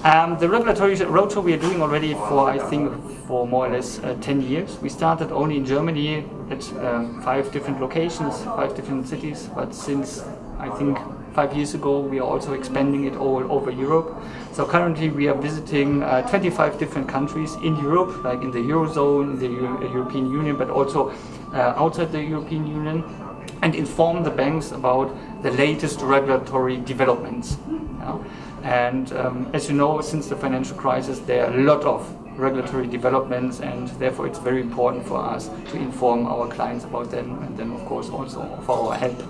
The regulatory roadshow we are doing already for more or less 10 years. We started only in Germany at 5 different locations, 5 different cities, but since I think 5 years ago we are also expanding it all over Europe. So currently we are visiting 25 different countries in Europe, like in the Eurozone, in the European Union, but also outside the European Union, and inform the banks about the latest regulatory developments. Yeah? And as you know, since the financial crisis, there are a lot of regulatory developments, and therefore it's very important for us to inform our clients about them, and then of course also for our help.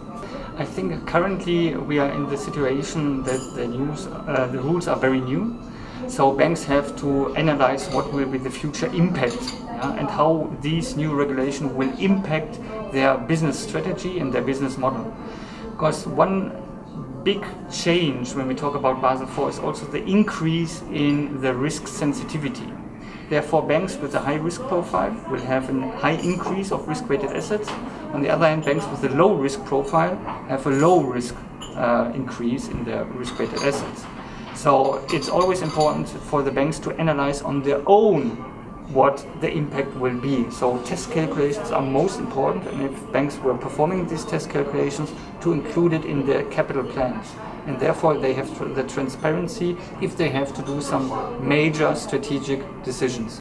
I think currently we are in the situation that the rules are very new, so banks have to analyze what will be the future impact, and how these new regulations will impact their business strategy and their business model. Because one big change when we talk about Basel IV is also the increase in the risk sensitivity. Therefore, banks with a high risk profile will have a high increase of risk-weighted assets. On the other hand, banks with a low risk profile have a low risk increase in their risk-weighted assets. So it's always important for the banks to analyze on their own what the impact will be. So test calculations are most important, and if banks were performing these test calculations, to include it in their capital plans. And therefore they have the transparency if they have to do some major strategic decisions.